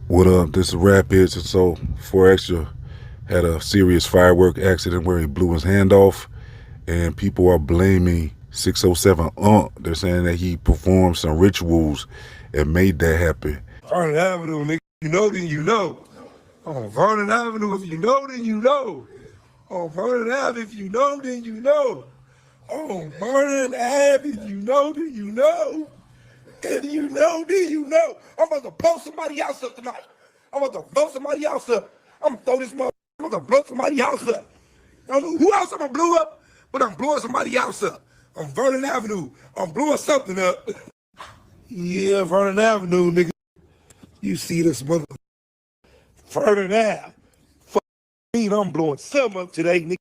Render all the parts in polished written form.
What up? This is Rapids. And so, 4Extra had a serious firework accident where he blew his hand off, and people are blaming 607 Unc. They're saying that he performed some rituals and made that happen. Vernon Avenue, nigga. You know, then you know. On Vernon Avenue, if you know, then you know. On Vernon Ave, if you know, then you know. On Vernon Ave, if you know, then you know. If you know, then you know. I'm about to blow somebody else up tonight. I'm about to blow somebody else up. I'm gonna throw this mother. I'm about to blow somebody else up. I don't know who else I'm gonna blow up, but I'm blowing somebody else up. On Vernon Avenue, I'm blowing something up. Yeah, Vernon Avenue, nigga. You see this mother. Vernon Ave. Fuck me, I'm blowing something up today, nigga.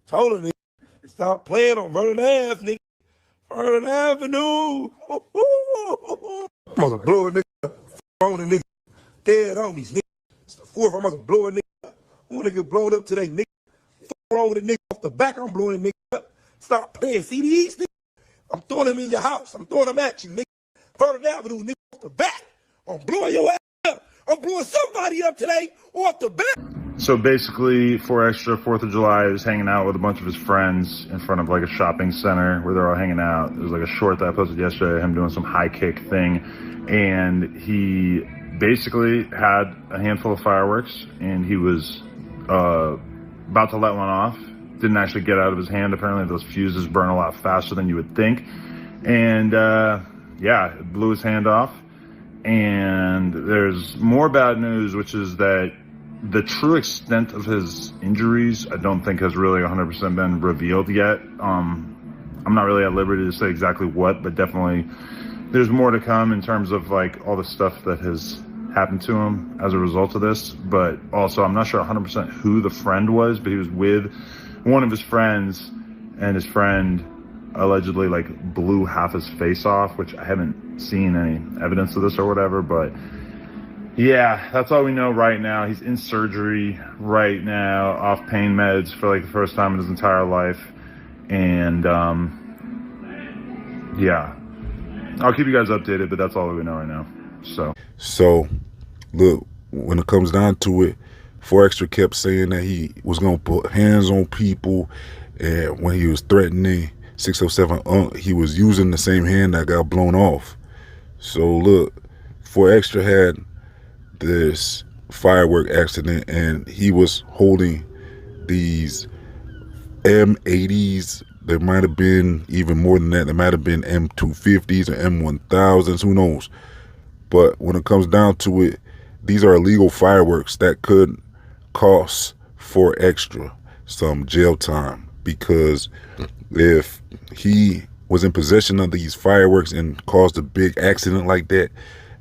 Told her, nigga. Stop playing on Vernon Ave, nigga. Vernon Avenue. I'm gonna blow a nigga on a nigga. Dead homies, nigga. It's the fourth. I'm gonna blow a nigga up. Who nigga blowing up today, nigga? Fuck wrong with a nigga off the back. I'm blowing a nigga up. Stop playing CDs, nigga. I'm throwing them in your house. I'm throwing them at you, nigga. Vernon Avenue, nigga, off the back. I'm blowing your ass up. I'm blowing somebody up today off the back. So basically, 4Extra, 4th of July, he was hanging out with a bunch of his friends in front of like a shopping center where they're all hanging out. There was like a short that I posted yesterday, him doing some high kick thing. And he basically had a handful of fireworks and he was about to let one off. Didn't actually get out of his hand. Apparently those fuses burn a lot faster than you would think. And yeah, it blew his hand off. And there's more bad news, which is that the true extent of his injuries, I don't think has really 100% been revealed yet. I'm not really at liberty to say exactly what, but definitely there's more to come in terms of like all the stuff that has happened to him as a result of this. But also, I'm not sure 100% who the friend was, but he was with one of his friends, and his friend allegedly like blew half his face off, which I haven't seen any evidence of this or whatever, but yeah, that's all we know right now. He's in surgery right now, off pain meds for like the first time in his entire life. And yeah, I'll keep you guys updated, but that's all we know right now. So, look, when it comes down to it, 4Extra kept saying that he was going to put hands on people, and when he was threatening 607 Unc, he was using the same hand that got blown off. So, look, 4Extra had this firework accident and he was holding these M80s. There might have been even more than that. There might have been M250s or M1000s, who knows. But when it comes down to it, these are illegal fireworks that could cost 4Extra some jail time, because if he was in possession of these fireworks and caused a big accident like that,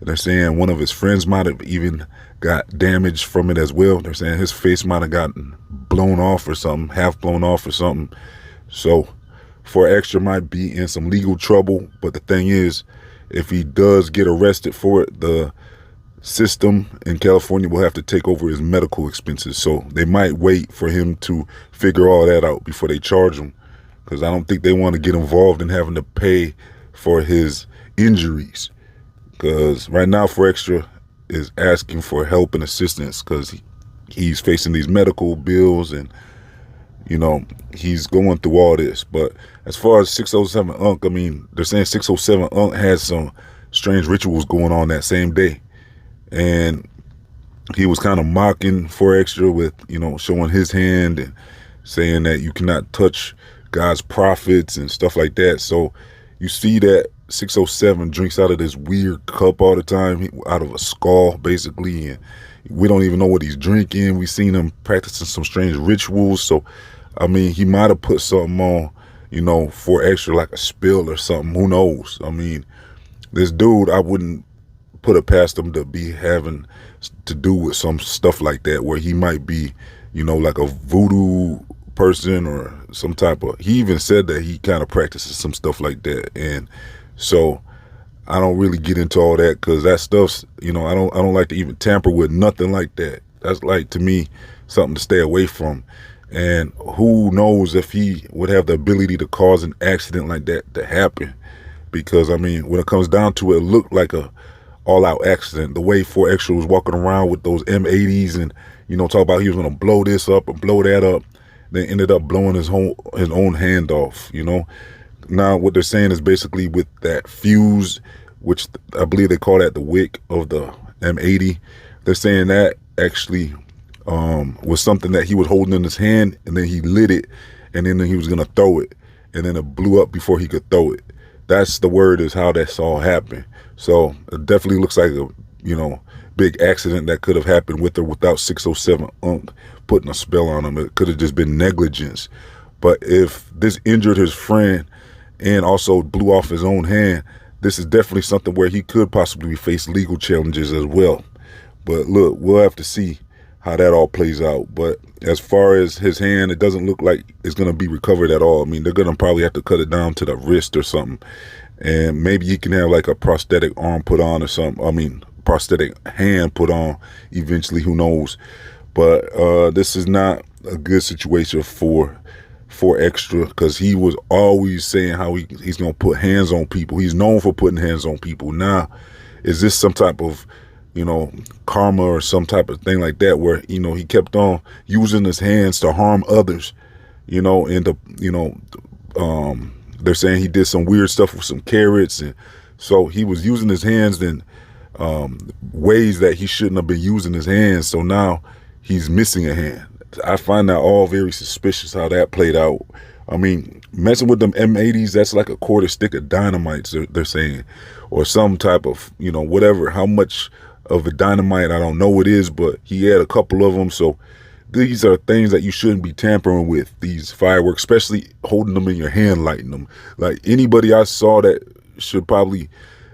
they're saying one of his friends might have even got damaged from it as well. They're saying his face might have gotten blown off or something, half blown off or something. So 4Extra might be in some legal trouble. But the thing is, if he does get arrested for it, the system in California will have to take over his medical expenses. So they might wait for him to figure all that out before they charge him, because I don't think they want to get involved in having to pay for his injuries. Because right now 4Extra is asking for help and assistance because he's facing these medical bills and, you know, he's going through all this. But as far as 607 Unc, I mean, they're saying 607 Unc had some strange rituals going on that same day. And he was kind of mocking 4Extra with, you know, showing his hand and saying that you cannot touch God's prophets and stuff like that. So you see that 607 drinks out of this weird cup all the time, out of a skull basically, and we don't even know what he's drinking. We've seen him practicing some strange rituals. So I mean, he might have put something on, you know, 4Extra, like a spill or something. Who knows? I mean, this dude, I wouldn't put it past him to be having to do with some stuff like that, where he might be, you know, like a voodoo person or some type of, he even said that he kind of practices some stuff like that. And so I don't really get into all that, because that stuff's, you know, I don't like to even tamper with nothing like that. That's like, to me, something to stay away from. And who knows if he would have the ability to cause an accident like that to happen. Because I mean, when it comes down to it, it looked like a all out accident. The way 4 Extra was walking around with those M80s and, talk about he was going to blow this up and blow that up, then ended up blowing his own hand off, Now what they're saying is basically with that fuse, which I believe they call that the wick of the M80, they're saying that actually was something that he was holding in his hand, and then he lit it, and then he was going to throw it, and then it blew up before he could throw it. That's the word, is how that's all happened. So it definitely looks like a, big accident that could have happened with or without 607 Unc putting a spell on him. It could have just been negligence. But if this injured his friend and also blew off his own hand, this is definitely something where he could possibly face legal challenges as well. But look, we'll have to see how that all plays out. But as far as his hand, it doesn't look like it's going to be recovered at all. I mean, they're going to probably have to cut it down to the wrist or something. And maybe he can have like a prosthetic arm put on or something. I mean, prosthetic hand put on eventually, who knows. But this is not a good situation for Extra, because he was always saying how he's going to put hands on people. He's known for putting hands on people. Now, is this some type of, karma or some type of thing like that where, he kept on using his hands to harm others, and they're saying he did some weird stuff with some carrots. And so he was using his hands in ways that he shouldn't have been using his hands. So now he's missing a hand. I find that all very suspicious how that played out. I mean, messing with them M80s, that's like a quarter stick of dynamite, they're saying, or some type of, whatever, how much of a dynamite, I don't know what it is, but he had a couple of them. So these are things that you shouldn't be tampering with, these fireworks, especially holding them in your hand, lighting them. Like anybody I saw that should probably,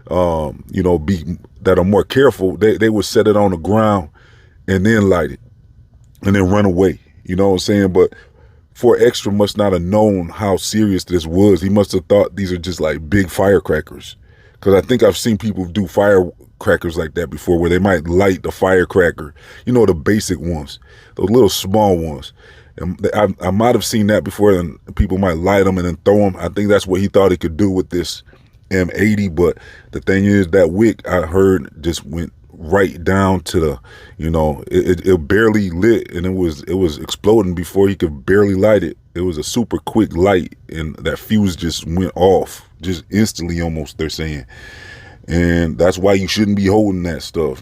be, that are more careful, they would set it on the ground and then light it and then run away. You know what I'm saying? But 4 Extra must not have known how serious this was. He must have thought these are just like big firecrackers. Because I think I've seen people do firecrackers like that before, where they might light the firecracker, the basic ones, those little small ones. And I might have seen that before, and people might light them and then throw them. I think that's what he thought he could do with this M80. But the thing is, that wick, I heard, just went right down to the, it barely lit, and it was exploding before he could barely light it. It was a super quick light, and that fuse just went off, just instantly almost, they're saying. And that's why you shouldn't be holding that stuff,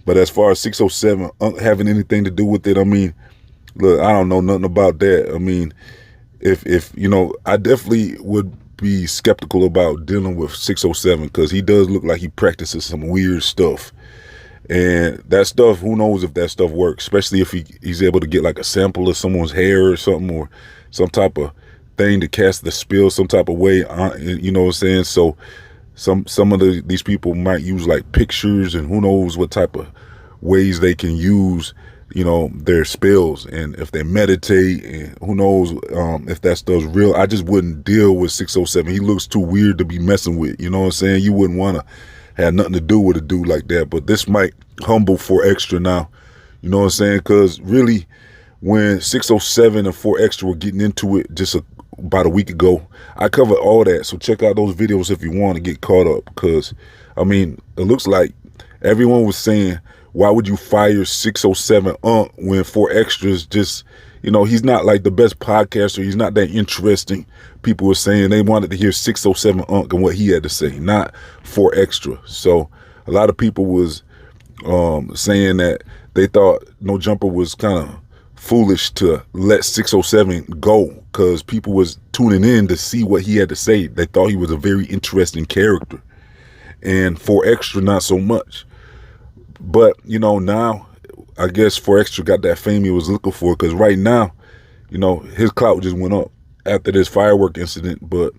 But as far as 607 having anything to do with it, I mean, look, I don't know nothing about that. I mean, if I definitely would be skeptical about dealing with 607, because he does look like he practices some weird stuff. And that stuff, who knows if that stuff works, especially if he's able to get like a sample of someone's hair or something, or some type of thing to cast the spill some type of way on, you know what I'm saying? So some of these people might use like pictures, and who knows what type of ways they can use, their spills, and if they meditate, and who knows if that stuff's real. I just wouldn't deal with 607. He looks too weird to be messing with, you know what I'm saying? You wouldn't want to have nothing to do with a dude like that. But this might humble 4 Extra now, you know what I'm saying? Because really, when 607 and 4 Extra were getting into it just about a week ago, I covered all that. So check out those videos if you want to get caught up, because I mean, it looks like everyone was saying, why would you fire 607 Unc when 4 Extras just, he's not like the best podcaster. He's not that interesting. People were saying they wanted to hear 607 Unc and what he had to say, not 4 Extra. So a lot of people was saying that they thought No Jumper was kind of foolish to let 607 go, because people was tuning in to see what he had to say. They thought he was a very interesting character, and 4 Extra not so much. But now I guess 4 Extra got that fame he was looking for, because right now, his clout just went up after this firework incident. But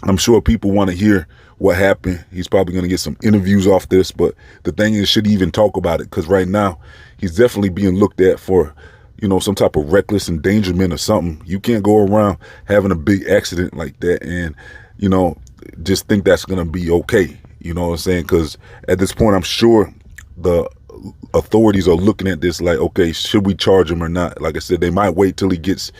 I'm sure people want to hear what happened. He's probably going to get some interviews off this, but the thing is, should he even talk about it? Because right now he's definitely being looked at for, some type of reckless endangerment or something. You can't go around having a big accident like that and, just think that's going to be okay. You know what I'm saying? Because at this point, I'm sure the authorities are looking at this like, okay, should we charge him or not? Like I said, they might wait till he gets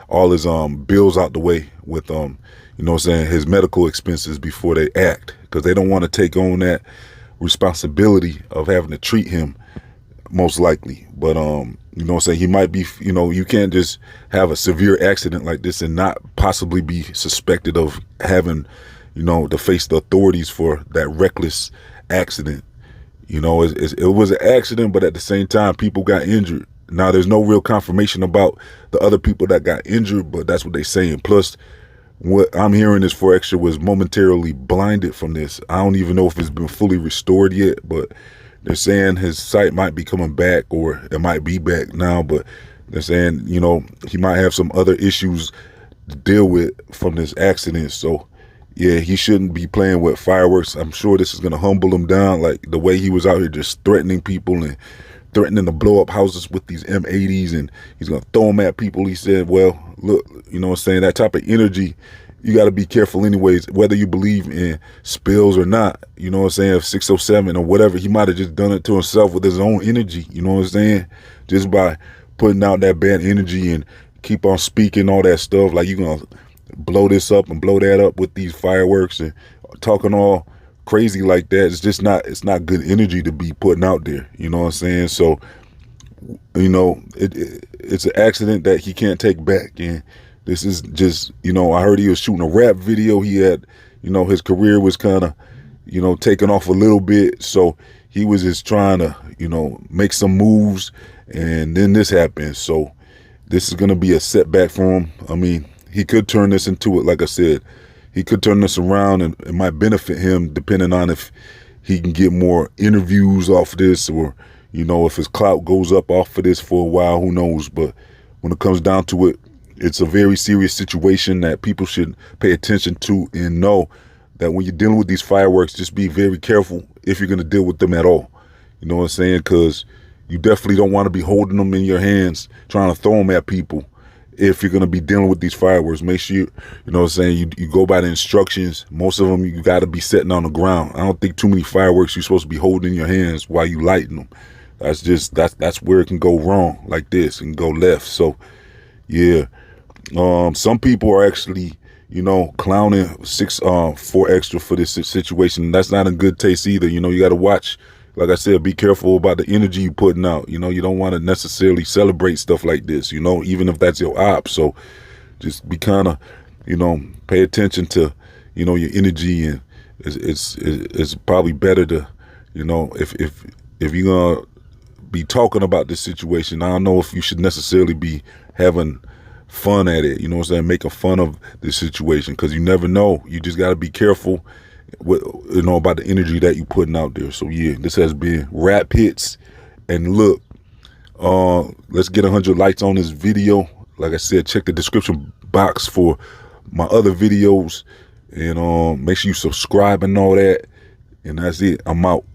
all his bills out the way with his medical expenses before they act, because they don't want to take on that responsibility of having to treat him, most likely. But you know what I'm saying, he might be, you know, you can't just have a severe accident like this and not possibly be suspected of having, you know, to face the authorities for that reckless accident. You know, it was an accident, but at the same time, people got injured. Now, there's no real confirmation about the other people that got injured, but that's what they're saying. Plus, what I'm hearing is 4Extra was momentarily blinded from this. I don't even know if it's been fully restored yet, but they're saying his sight might be coming back, or it might be back now, but they're saying, you know, he might have some other issues to deal with from this accident. So, yeah, he shouldn't be playing with fireworks. I'm sure this is going to humble him down, like the way he was out here just threatening people and threatening to blow up houses with these M80s, and he's going to throw them at people. He said, well, look, you know what I'm saying, that type of energy, you got to be careful anyways, whether you believe in spills or not. You know what I'm saying, if 607 or whatever, he might have just done it to himself with his own energy, you know what I'm saying, just by putting out that bad energy and keep on speaking all that stuff, like you're going to blow this up and blow that up with these fireworks and talking all crazy like that. It's just not, it's not good energy to be putting out there, you know what I'm saying? So, you know, it's an accident that he can't take back. And this is just, you know, I heard he was shooting a rap video. He had, you know, his career was kind of, you know, taking off a little bit. So he was just trying to, you know, make some moves, and then this happened. So this is going to be a setback for him. I mean, he could turn this into it. Like I said, he could turn this around, and it might benefit him depending on if he can get more interviews off of this, or, you know, if his clout goes up off of this for a while, who knows. But when it comes down to it, it's a very serious situation that people should pay attention to, and know that when you're dealing with these fireworks, just be very careful if you're going to deal with them at all. You know what I'm saying? Because you definitely don't want to be holding them in your hands, trying to throw them at people. If you're going to be dealing with these fireworks, make sure, you know what I'm saying, you go by the instructions. Most of them, you got to be setting on the ground. I don't think too many fireworks you're supposed to be holding in your hands while you lighting them. That's just, that's where it can go wrong, like this, and go left. So, yeah. Some people are actually, you know, clowning 4Extra for this situation. That's not in good taste either. You know, you got to watch. Like I said, be careful about the energy you putting out. You know, you don't want to necessarily celebrate stuff like this, you know, even if that's your op. So just be kind of, you know, pay attention to, you know, your energy. And it's probably better to, you know, if you're going to be talking about this situation, I don't know if you should necessarily be having fun at it, you know what I'm saying, making fun of this situation, because you never know. You just got to be careful with, you know, about the energy that you putting out there. So yeah, this has been Rap Hits, and look, let's get 100 likes on this video. Like I said, check the description box for my other videos, and make sure you subscribe and all that. And that's it. I'm out.